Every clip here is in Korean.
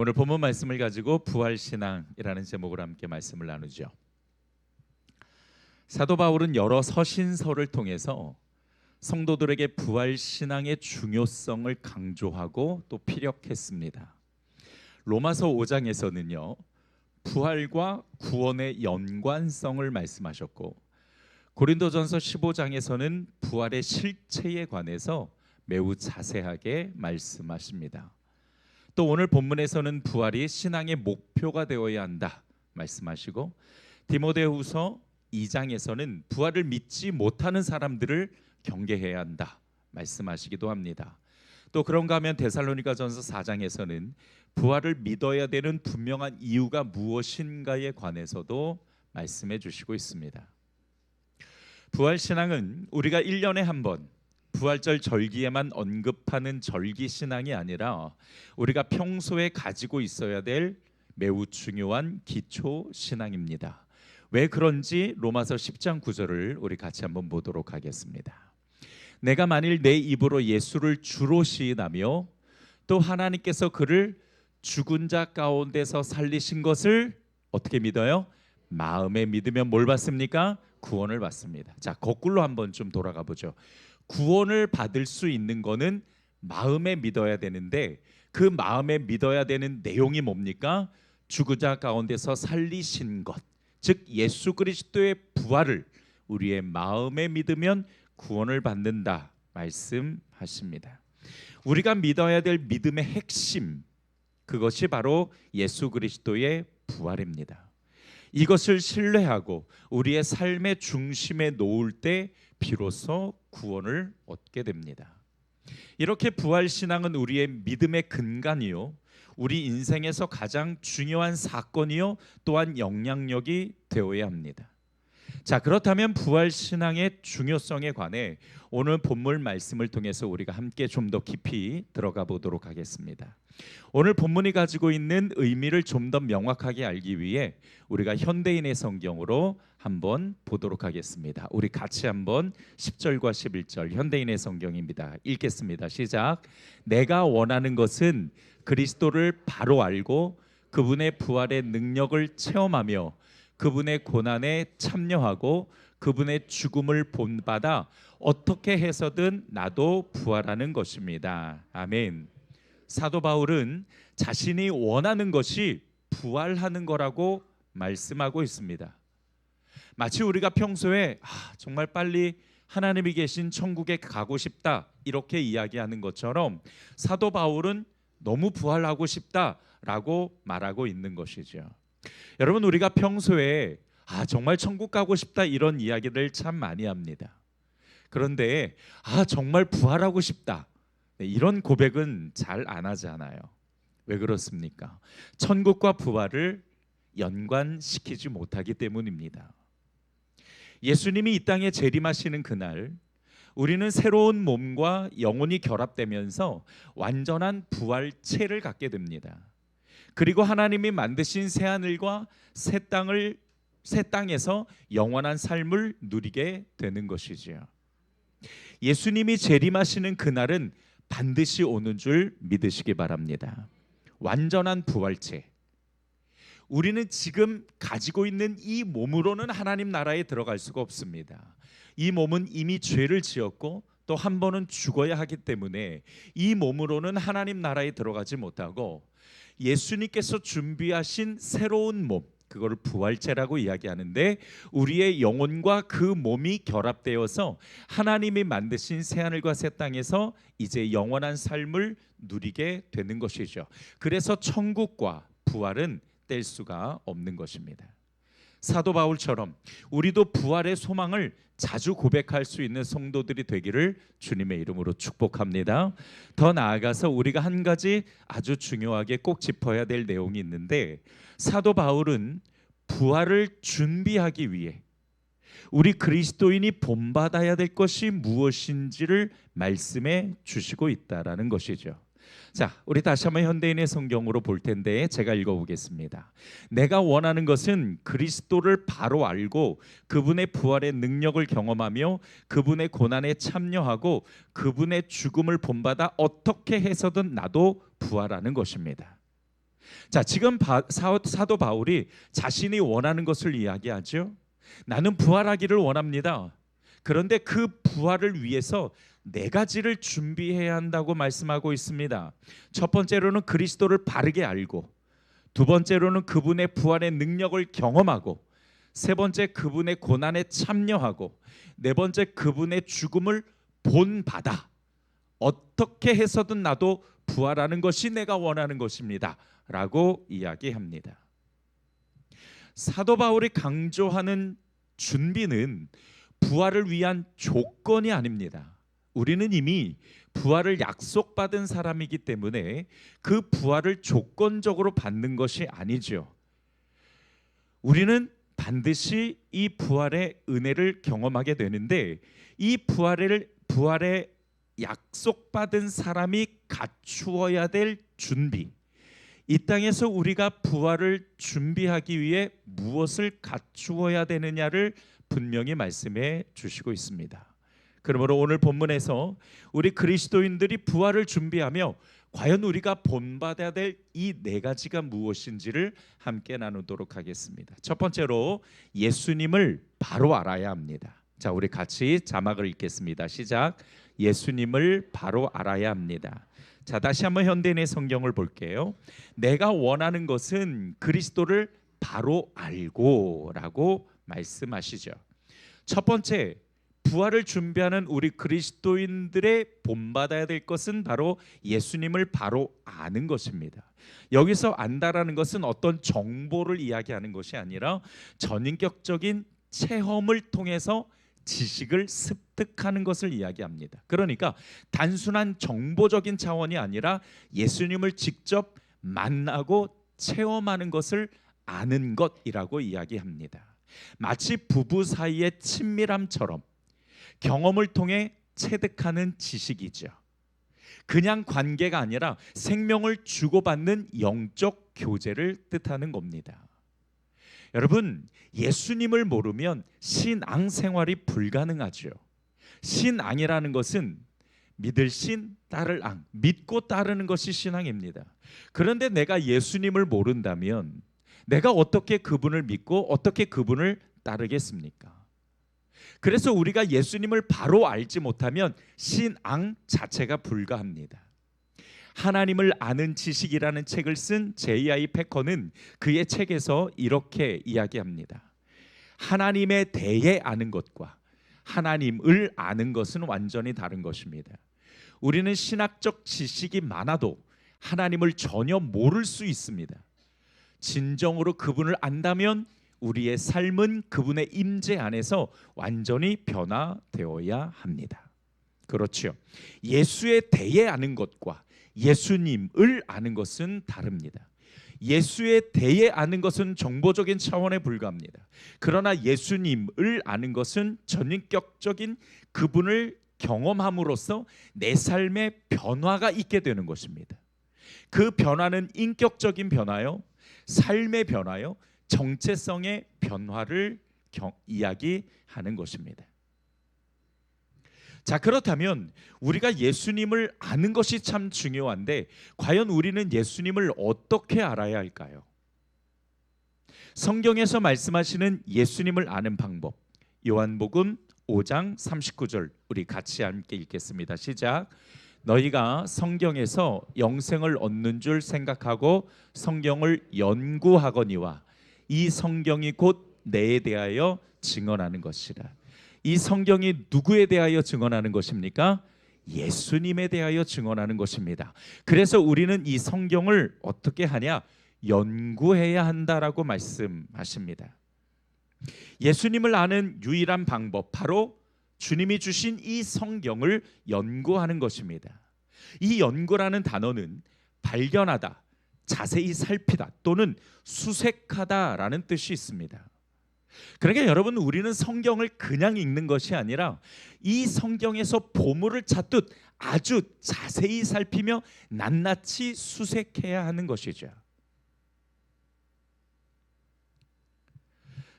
오늘 본문 말씀을 가지고 부활신앙이라는 제목으로 함께 말씀을 나누죠. 사도 바울은 여러 서신서를 통해서 성도들에게 부활신앙의 중요성을 강조하고 또 피력했습니다. 로마서 5장에서는요, 부활과 구원의 연관성을 말씀하셨고, 고린도전서 15장에서는 부활의 실체에 관해서 매우 자세하게 말씀하십니다. 또 오늘 본문에서는 부활이 신앙의 목표가 되어야 한다 말씀하시고, 디모데후서 2장에서는 부활을 믿지 못하는 사람들을 경계해야 한다 말씀하시기도 합니다. 또 그런가 하면 데살로니가전서 4장에서는 부활을 믿어야 되는 분명한 이유가 무엇인가에 관해서도 말씀해 주시고 있습니다. 부활신앙은 우리가 1년에 한 번 부활절 절기에만 언급하는 절기신앙이 아니라 우리가 평소에 가지고 있어야 될 매우 중요한 기초신앙입니다. 왜 그런지 로마서 10장 9절을 우리 같이 한번 보도록 하겠습니다. 내가 만일 내 입으로 예수를 주로 시인하며 또 하나님께서 그를 죽은 자 가운데서 살리신 것을 어떻게 믿어요? 마음에 믿으면 뭘 받습니까? 구원을 받습니다. 자, 거꾸로 한번 좀 돌아가 보죠. 구원을 받을 수 있는 거는 마음에 믿어야 되는데, 그 마음에 믿어야 되는 내용이 뭡니까? 죽은 자 가운데서 살리신 것, 즉 예수 그리스도의 부활을 우리의 마음에 믿으면 구원을 받는다 말씀하십니다. 우리가 믿어야 될 믿음의 핵심, 그것이 바로 예수 그리스도의 부활입니다. 이것을 신뢰하고 우리의 삶의 중심에 놓을 때 비로소 구원을 얻게 됩니다. 이렇게 부활신앙은 우리의 믿음의 근간이요, 우리 인생에서 가장 중요한 사건이요, 또한 영향력이 되어야 합니다. 자, 그렇다면 부활신앙의 중요성에 관해 오늘 본문 말씀을 통해서 우리가 함께 좀 더 깊이 들어가 보도록 하겠습니다. 오늘 본문이 가지고 있는 의미를 좀 더 명확하게 알기 위해 우리가 현대인의 성경으로 한번 보도록 하겠습니다. 우리 같이 한번 10절과 11절 현대인의 성경입니다. 읽겠습니다. 시작. 내가 원하는 것은 그리스도를 바로 알고 그분의 부활의 능력을 체험하며 그분의 고난에 참여하고 그분의 죽음을 본받아 어떻게 해서든 나도 부활하는 것입니다. 아멘. 사도 바울은 자신이 원하는 것이 부활하는 거라고 말씀하고 있습니다. 마치 우리가 평소에 정말 빨리 하나님이 계신 천국에 가고 싶다 이렇게 이야기하는 것처럼 사도 바울은 너무 부활하고 싶다라고 말하고 있는 것이죠. 여러분, 우리가 평소에 정말 천국 가고 싶다 이런 이야기를 참 많이 합니다. 그런데 정말 부활하고 싶다 이런 고백은 잘 안 하잖아요. 왜 그렇습니까? 천국과 부활을 연관시키지 못하기 때문입니다. 예수님이 이 땅에 재림하시는 그날, 우리는 새로운 몸과 영혼이 결합되면서 완전한 부활체를 갖게 됩니다. 그리고 하나님이 만드신 새하늘과 새 땅에서 영원한 삶을 누리게 되는 것이지요. 예수님이 재림하시는 그날은 반드시 오는 줄 믿으시기 바랍니다. 완전한 부활체. 우리는 지금 가지고 있는 이 몸으로는 하나님 나라에 들어갈 수가 없습니다. 이 몸은 이미 죄를 지었고 또 한 번은 죽어야 하기 때문에 이 몸으로는 하나님 나라에 들어가지 못하고, 예수님께서 준비하신 새로운 몸, 그거를 부활체라고 이야기하는데, 우리의 영혼과 그 몸이 결합되어서 하나님이 만드신 새하늘과 새 땅에서 이제 영원한 삶을 누리게 되는 것이죠. 그래서 천국과 부활은 뗄 수가 없는 것입니다. 사도 바울처럼 우리도 부활의 소망을 자주 고백할 수 있는 성도들이 되기를 주님의 이름으로 축복합니다. 더 나아가서 우리가 한 가지 아주 중요하게 꼭 짚어야 될 내용이 있는데, 사도 바울은 부활을 준비하기 위해 우리 그리스도인이 본받아야 될 것이 무엇인지를 말씀해 주시고 있다라는 것이죠. 자, 우리 다시 한번 현대인의 성경으로 볼 텐데 제가 읽어보겠습니다. 내가 원하는 것은 그리스도를 바로 알고 그분의 부활의 능력을 경험하며 그분의 고난에 참여하고 그분의 죽음을 본받아 어떻게 해서든 나도 부활하는 것입니다. 자, 지금 사도 바울이 자신이 원하는 것을 이야기하죠. 나는 부활하기를 원합니다. 그런데 그 부활을 위해서 네 가지를 준비해야 한다고 말씀하고 있습니다. 첫 번째로는 그리스도를 바르게 알고, 두 번째로는 그분의 부활의 능력을 경험하고, 세 번째 그분의 고난에 참여하고, 네 번째 그분의 죽음을 본받아 어떻게 해서든 나도 부활하는 것이 내가 원하는 것입니다 라고 이야기합니다. 사도 바울이 강조하는 준비는 부활을 위한 조건이 아닙니다. 우리는 이미 부활을 약속받은 사람이기 때문에 그 부활을 조건적으로 받는 것이 아니죠. 우리는 반드시 이 부활의 은혜를 경험하게 되는데, 이 부활의 약속받은 사람이 갖추어야 될 준비, 이 땅에서 우리가 부활을 준비하기 위해 무엇을 갖추어야 되느냐를 분명히 말씀해 주시고 있습니다. 그러므로 오늘 본문에서 우리 그리스도인들이 부활을 준비하며 과연 우리가 본받아야 될 이 네 가지가 무엇인지를 함께 나누도록 하겠습니다. 첫 번째로 예수님을 바로 알아야 합니다. 자, 우리 같이 자막을 읽겠습니다. 시작. 예수님을 바로 알아야 합니다. 자, 다시 한번 현대인의 성경을 볼게요. 내가 원하는 것은 그리스도를 바로 알고라고 말씀하시죠. 첫 번째, 부활을 준비하는 우리 그리스도인들의 본받아야 될 것은 바로 예수님을 바로 아는 것입니다. 여기서 안다라는 것은 어떤 정보를 이야기하는 것이 아니라 전인격적인 체험을 통해서 지식을 습득하는 것을 이야기합니다. 그러니까 단순한 정보적인 차원이 아니라 예수님을 직접 만나고 체험하는 것을 아는 것이라고 이야기합니다. 마치 부부 사이의 친밀함처럼 경험을 통해 체득하는 지식이죠. 그냥 관계가 아니라 생명을 주고받는 영적 교제를 뜻하는 겁니다. 여러분, 예수님을 모르면 신앙 생활이 불가능하죠. 신앙이라는 것은 믿을 신, 따를 앙, 믿고 따르는 것이 신앙입니다. 그런데 내가 예수님을 모른다면 내가 어떻게 그분을 믿고 어떻게 그분을 따르겠습니까? 그래서 우리가 예수님을 바로 알지 못하면 신앙 자체가 불가합니다. 하나님을 아는 지식이라는 책을 쓴 J.I. 패커는 그의 책에서 이렇게 이야기합니다. 하나님에 대해 아는 것과 하나님을 아는 것은 완전히 다른 것입니다. 우리는 신학적 지식이 많아도 하나님을 전혀 모를 수 있습니다. 진정으로 그분을 안다면 우리의 삶은 그분의 임재 안에서 완전히 변화되어야 합니다. 그렇죠. 예수에 대해 아는 것과 예수님을 아는 것은 다릅니다. 예수에 대해 아는 것은 정보적인 차원에 불과합니다. 그러나 예수님을 아는 것은 전인격적인 그분을 경험함으로써 내 삶에 변화가 있게 되는 것입니다. 그 변화는 인격적인 변화요, 삶의 변화요, 정체성의 변화를 이야기하는 것입니다. 자, 그렇다면 우리가 예수님을 아는 것이 참 중요한데 과연 우리는 예수님을 어떻게 알아야 할까요? 성경에서 말씀하시는 예수님을 아는 방법, 요한복음 5장 39절 우리 같이 함께 읽겠습니다. 시작. 너희가 성경에서 영생을 얻는 줄 생각하고 성경을 연구하거니와 이 성경이 곧 내에 대하여 증언하는 것이라. 이 성경이 누구에 대하여 증언하는 것입니까? 예수님에 대하여 증언하는 것입니다. 그래서 우리는 이 성경을 어떻게 하냐? 연구해야 한다라고 말씀하십니다. 예수님을 아는 유일한 방법, 바로 주님이 주신 이 성경을 연구하는 것입니다. 이 연구라는 단어는 발견하다, 자세히 살피다 또는 수색하다라는 뜻이 있습니다. 그러니까 여러분, 우리는 성경을 그냥 읽는 것이 아니라 이 성경에서 보물을 찾듯 아주 자세히 살피며 낱낱이 수색해야 하는 것이죠.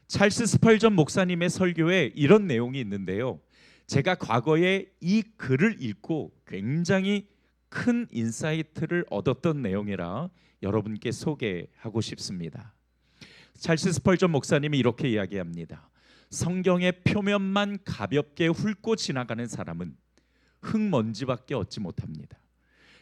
찰스 스펄전 목사님의 설교에 이런 내용이 있는데요. 제가 과거에 이 글을 읽고 굉장히 큰 인사이트를 얻었던 내용이라 여러분께 소개하고 싶습니다. 찰스 스펄전 목사님이 이렇게 이야기합니다. 성경의 표면만 가볍게 훑고 지나가는 사람은 흙먼지밖에 얻지 못합니다.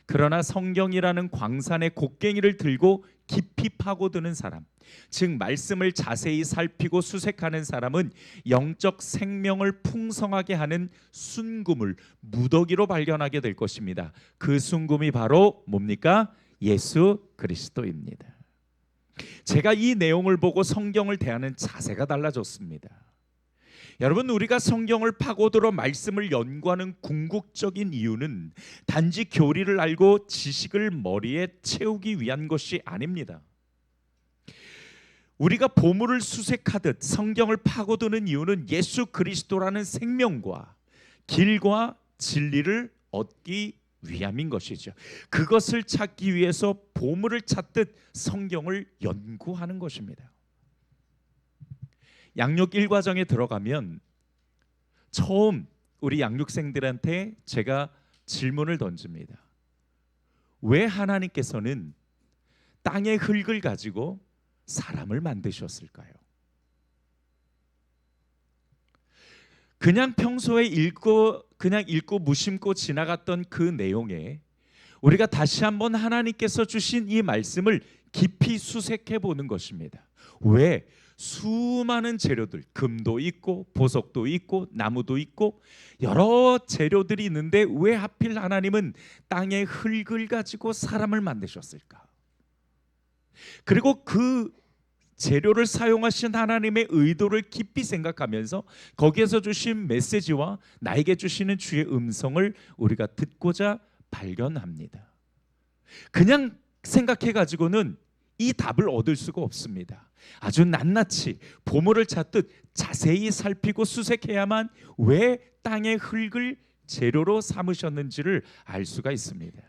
그러나 성경이라는 광산의 곡괭이를 들고 깊이 파고드는 사람, 즉 말씀을 자세히 살피고 수색하는 사람은 영적 생명을 풍성하게 하는 순금을 무더기로 발견하게 될 것입니다. 그 순금이 바로 뭡니까? 예수 그리스도입니다. 제가 이 내용을 보고 성경을 대하는 자세가 달라졌습니다. 여러분, 우리가 성경을 파고들어 말씀을 연구하는 궁극적인 이유는 단지 교리를 알고 지식을 머리에 채우기 위한 것이 아닙니다. 우리가 보물을 수색하듯 성경을 파고드는 이유는 예수 그리스도라는 생명과 길과 진리를 얻기 위함인 것이죠. 그것을 찾기 위해서 보물을 찾듯 성경을 연구하는 것입니다. 양육 1과정에 들어가면 처음 우리 양육생들한테 제가 질문을 던집니다. 왜 하나님께서는 땅의 흙을 가지고 사람을 만드셨을까요? 그냥 평소에 읽고 무심코 지나갔던 그 내용에 우리가 다시 한번 하나님께서 주신 이 말씀을 깊이 수색해 보는 것입니다. 왜? 수많은 재료들, 금도 있고 보석도 있고 나무도 있고 여러 재료들이 있는데 왜 하필 하나님은 땅의 흙을 가지고 사람을 만드셨을까? 그리고 그 재료를 사용하신 하나님의 의도를 깊이 생각하면서 거기에서 주신 메시지와 나에게 주시는 주의 음성을 우리가 듣고자 발견합니다. 그냥 생각해 가지고는 이 답을 얻을 수가 없습니다. 아주 낱낱이 보물을 찾듯 자세히 살피고 수색해야만 왜 땅의 흙을 재료로 삼으셨는지를 알 수가 있습니다.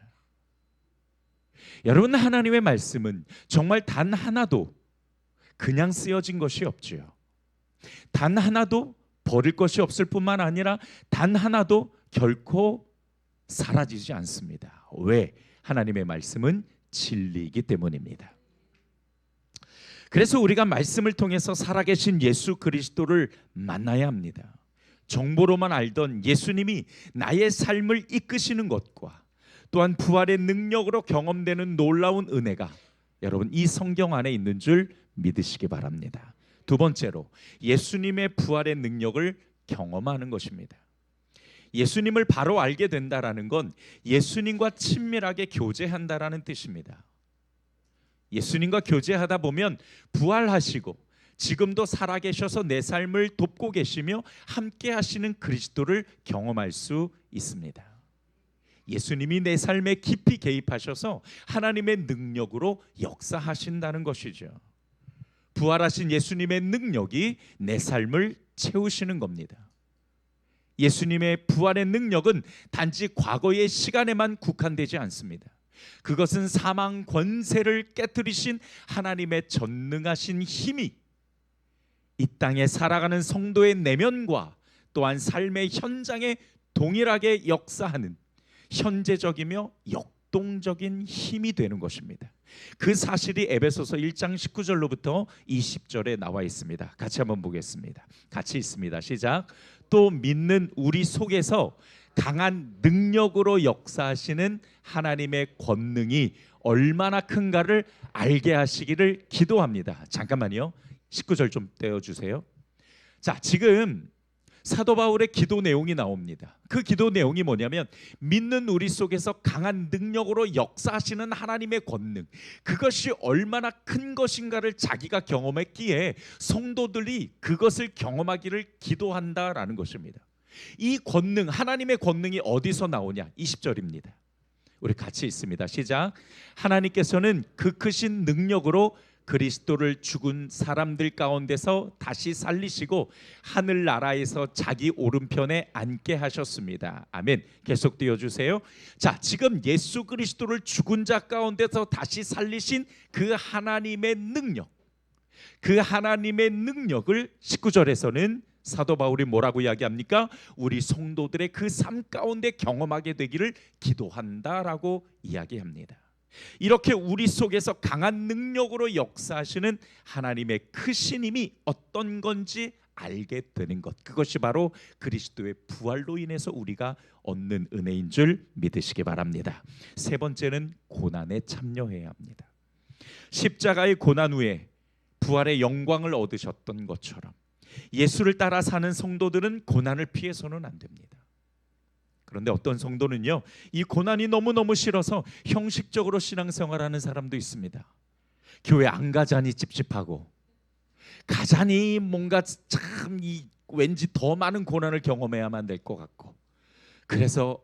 여러분, 하나님의 말씀은 정말 단 하나도 그냥 쓰여진 것이 없지요. 단 하나도 버릴 것이 없을 뿐만 아니라 단 하나도 결코 사라지지 않습니다. 왜? 하나님의 말씀은 진리이기 때문입니다. 그래서 우리가 말씀을 통해서 살아계신 예수 그리스도를 만나야 합니다. 정보로만 알던 예수님이 나의 삶을 이끄시는 것과 또한 부활의 능력으로 경험되는 놀라운 은혜가 여러분 이 성경 안에 있는 줄 믿으시기 바랍니다. 두 번째로 예수님의 부활의 능력을 경험하는 것입니다. 예수님을 바로 알게 된다라는 건 예수님과 친밀하게 교제한다라는 뜻입니다. 예수님과 교제하다 보면 부활하시고 지금도 살아계셔서 내 삶을 돕고 계시며 함께 하시는 그리스도를 경험할 수 있습니다. 예수님이 내 삶에 깊이 개입하셔서 하나님의 능력으로 역사하신다는 것이죠. 부활하신 예수님의 능력이 내 삶을 채우시는 겁니다. 예수님의 부활의 능력은 단지 과거의 시간에만 국한되지 않습니다. 그것은 사망 권세를 깨뜨리신 하나님의 전능하신 힘이 이 땅에 살아가는 성도의 내면과 또한 삶의 현장에 동일하게 역사하는 현재적이며 역동적인 힘이 되는 것입니다. 그 사실이 에베소서 1장 19절로부터 20절에 나와 있습니다. 같이 한번 보겠습니다. 같이 있습니다. 시작. 또 믿는 우리 속에서 강한 능력으로 역사하시는 하나님의 권능이 얼마나 큰가를 알게 하시기를 기도합니다. 잠깐만요. 19절 좀 떼어주세요. 자, 지금 사도 바울의 기도 내용이 나옵니다. 그 기도 내용이 뭐냐면 믿는 우리 속에서 강한 능력으로 역사하시는 하나님의 권능, 그것이 얼마나 큰 것인가를 자기가 경험했기에 성도들이 그것을 경험하기를 기도한다라는 것입니다. 이 권능, 하나님의 권능이 어디서 나오냐? 20절입니다. 우리 같이 있습니다. 시작. 하나님께서는 그 크신 능력으로 그리스도를 죽은 사람들 가운데서 다시 살리시고 하늘나라에서 자기 오른편에 앉게 하셨습니다. 아멘. 계속 띄워주세요. 자, 지금 예수 그리스도를 죽은 자 가운데서 다시 살리신 그 하나님의 능력, 그 하나님의 능력을 19절에서는 사도 바울이 뭐라고 이야기합니까? 우리 성도들의 그 삶 가운데 경험하게 되기를 기도한다라고 이야기합니다. 이렇게 우리 속에서 강한 능력으로 역사하시는 하나님의 크신 힘이 어떤 건지 알게 되는 것, 그것이 바로 그리스도의 부활로 인해서 우리가 얻는 은혜인 줄 믿으시기 바랍니다. 세 번째는 고난에 참여해야 합니다. 십자가의 고난 후에 부활의 영광을 얻으셨던 것처럼 예수를 따라 사는 성도들은 고난을 피해서는 안 됩니다. 그런데 어떤 성도는요, 이 고난이 너무너무 싫어서 형식적으로 신앙생활하는 사람도 있습니다. 교회 안 가자니 찝찝하고, 가자니 뭔가 참 왠지 더 많은 고난을 경험해야만 될 것 같고, 그래서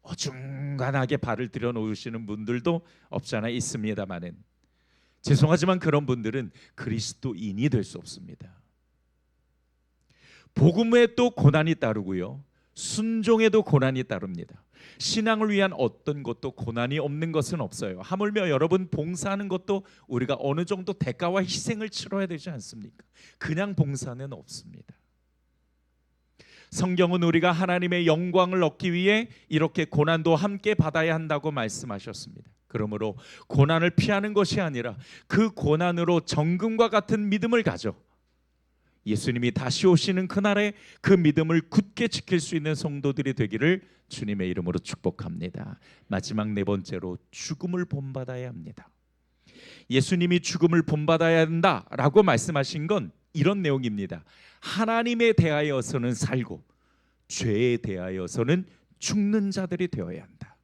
어중간하게 발을 들여놓으시는 분들도 없지 않아 있습니다만은, 죄송하지만 그런 분들은 그리스도인이 될 수 없습니다. 복음에 또 고난이 따르고요, 순종에도 고난이 따릅니다. 신앙을 위한 어떤 것도 고난이 없는 것은 없어요. 하물며 여러분 봉사하는 것도 우리가 어느 정도 대가와 희생을 치러야 되지 않습니까? 그냥 봉사는 없습니다. 성경은 우리가 하나님의 영광을 얻기 위해 이렇게 고난도 함께 받아야 한다고 말씀하셨습니다. 그러므로 고난을 피하는 것이 아니라 그 고난으로 정금과 같은 믿음을 가져 예수님이 다시 오시는 그날에 그 믿음을 굳게 지킬 수 있는 성도들이 되기를 주님의 이름으로 축복합니다. 마지막 네 번째로 죽음을 본받아야 합니다. 예수님이 죽음을 본받아야 한다라고 말씀하신 건 이런 내용입니다. 하나님에 대하여서는 살고 죄에 대하여서는 죽는 자들이 되어야 한다.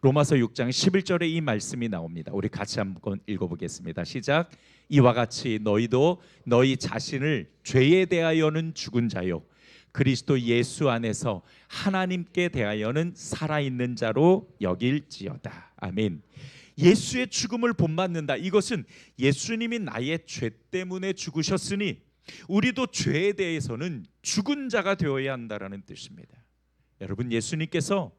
로마서 6장 11절에 이 말씀이 나옵니다. 우리 같이 한번 읽어보겠습니다. 시작. 이와 같이 너희도 너희 자신을 죄에 대하여는 죽은 자요 그리스도 예수 안에서 하나님께 대하여는 살아있는 자로 여길지어다. 아멘. 예수의 죽음을 본받는다. 이것은 예수님이 나의 죄 때문에 죽으셨으니 우리도 죄에 대해서는 죽은 자가 되어야 한다라는 뜻입니다. 여러분, 예수님께서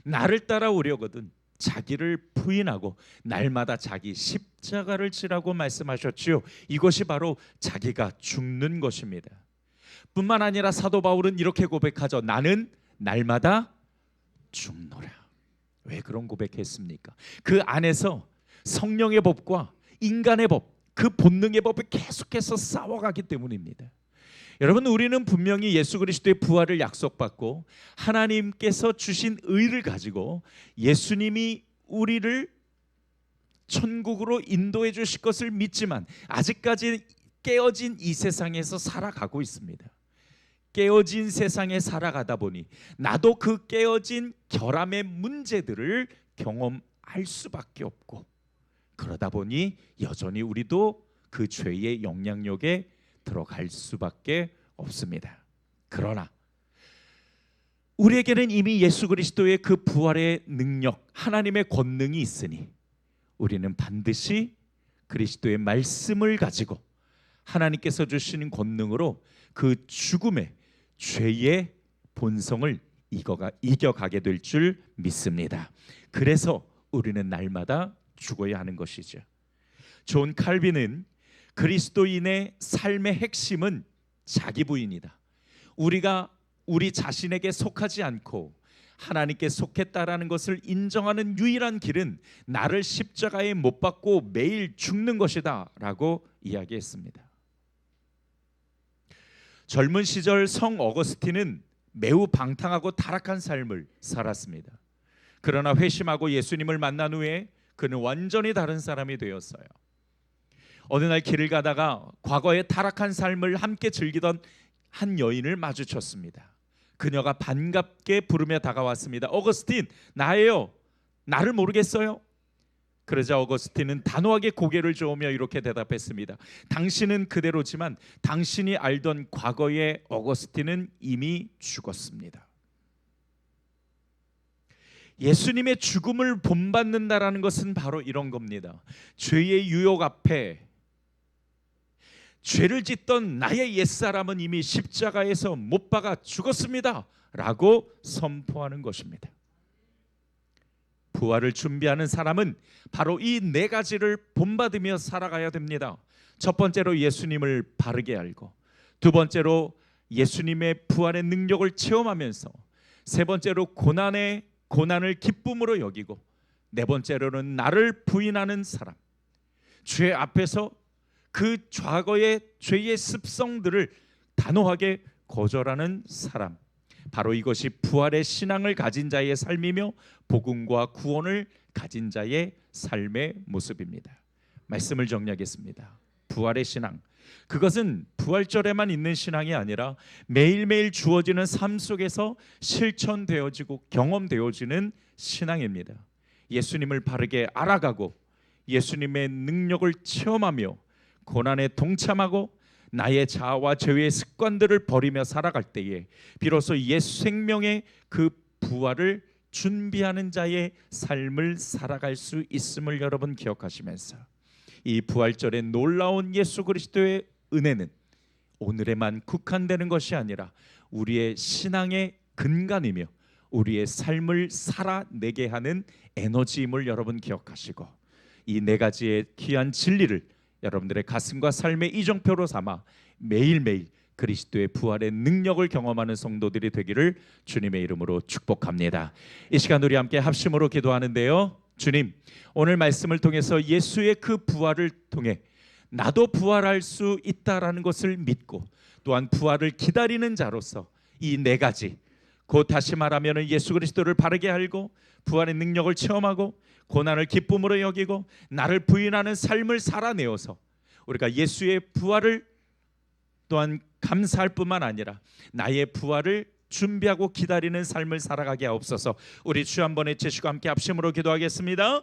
나를 따라오려거든 자기를 부인하고 날마다 자기 십자가를 지라고 말씀하셨지요. 이것이 바로 자기가 죽는 것입니다. 뿐만 아니라 사도 바울은 이렇게 고백하죠. 나는 날마다 죽노라. 왜 그런 고백했습니까? 그 안에서 성령의 법과 인간의 법, 그 본능의 법이 계속해서 싸워가기 때문입니다. 여러분, 우리는 분명히 예수 그리스도의 부활을 약속받고 하나님께서 주신 의를 가지고 예수님이 우리를 천국으로 인도해 주실 것을 믿지만 아직까지 깨어진 이 세상에서 살아가고 있습니다. 깨어진 세상에 살아가다 보니 나도 그 깨어진 결함의 문제들을 경험할 수밖에 없고, 그러다 보니 여전히 우리도 그 죄의 영향력에 들어갈 수밖에 없습니다. 그러나 우리에게는 이미 예수 그리스도의 그 부활의 능력, 하나님의 권능이 있으니 우리는 반드시 그리스도의 말씀을 가지고 하나님께서 주시는 권능으로 그 죽음의 죄의 본성을 이겨가게 될 줄 믿습니다. 그래서 우리는 날마다 죽어야 하는 것이죠. 존 칼빈은 그리스도인의 삶의 핵심은 자기 부인이다. 우리가 우리 자신에게 속하지 않고 하나님께 속했다라는 것을 인정하는 유일한 길은 나를 십자가에 못 박고 매일 죽는 것이다 라고 이야기했습니다. 젊은 시절 성 어거스틴은 매우 방탕하고 타락한 삶을 살았습니다. 그러나 회심하고 예수님을 만난 후에 그는 완전히 다른 사람이 되었어요. 어느 날 길을 가다가 과거의 타락한 삶을 함께 즐기던 한 여인을 마주쳤습니다. 그녀가 반갑게 부르며 다가왔습니다. 어거스틴, 나예요. 나를 모르겠어요? 그러자 어거스틴은 단호하게 고개를 저으며 이렇게 대답했습니다. 당신은 그대로지만 당신이 알던 과거의 어거스틴은 이미 죽었습니다. 예수님의 죽음을 본받는다라는 것은 바로 이런 겁니다. 죄의 유혹 앞에 죄를 짓던 나의 옛사람은 이미 십자가에서 못 박아 죽었습니다 라고 선포하는 것입니다. 부활을 준비하는 사람은 바로 이 네 가지를 본받으며 살아가야 됩니다. 첫 번째로 예수님을 바르게 알고, 두 번째로 예수님의 부활의 능력을 체험하면서 세 번째로 고난을 기쁨으로 여기고 네 번째로는 나를 부인하는 사람, 죄 앞에서 그 과거의 죄의 습성들을 단호하게 거절하는 사람, 바로 이것이 부활의 신앙을 가진 자의 삶이며 복음과 구원을 가진 자의 삶의 모습입니다. 말씀을 정리하겠습니다. 부활의 신앙, 그것은 부활절에만 있는 신앙이 아니라 매일매일 주어지는 삶 속에서 실천되어지고 경험되어지는 신앙입니다. 예수님을 바르게 알아가고 예수님의 능력을 체험하며 고난에 동참하고 나의 자아와 죄의 습관들을 버리며 살아갈 때에 비로소 옛 생명의 그 부활을 준비하는 자의 삶을 살아갈 수 있음을 여러분 기억하시면서, 이 부활절의 놀라운 예수 그리스도의 은혜는 오늘에만 국한되는 것이 아니라 우리의 신앙의 근간이며 우리의 삶을 살아내게 하는 에너지임을 여러분 기억하시고, 이 네 가지의 귀한 진리를 여러분들의 가슴과 삶의 이정표로 삼아 매일매일 그리스도의 부활의 능력을 경험하는 성도들이 되기를 주님의 이름으로 축복합니다. 이 시간 우리 함께 합심으로 기도하는데요. 주님, 오늘 말씀을 통해서 예수의 그 부활을 통해 나도 부활할 수 있다라는 것을 믿고 또한 부활을 기다리는 자로서 이 네 가지, 곧 다시 말하면 예수 그리스도를 바르게 알고 부활의 능력을 체험하고 고난을 기쁨으로 여기고 나를 부인하는 삶을 살아내어서 우리가 예수의 부활을 또한 감사할 뿐만 아니라 나의 부활을 준비하고 기다리는 삶을 살아가게 하옵소서. 우리 주 한 번에 제시고 함께 합심으로 기도하겠습니다.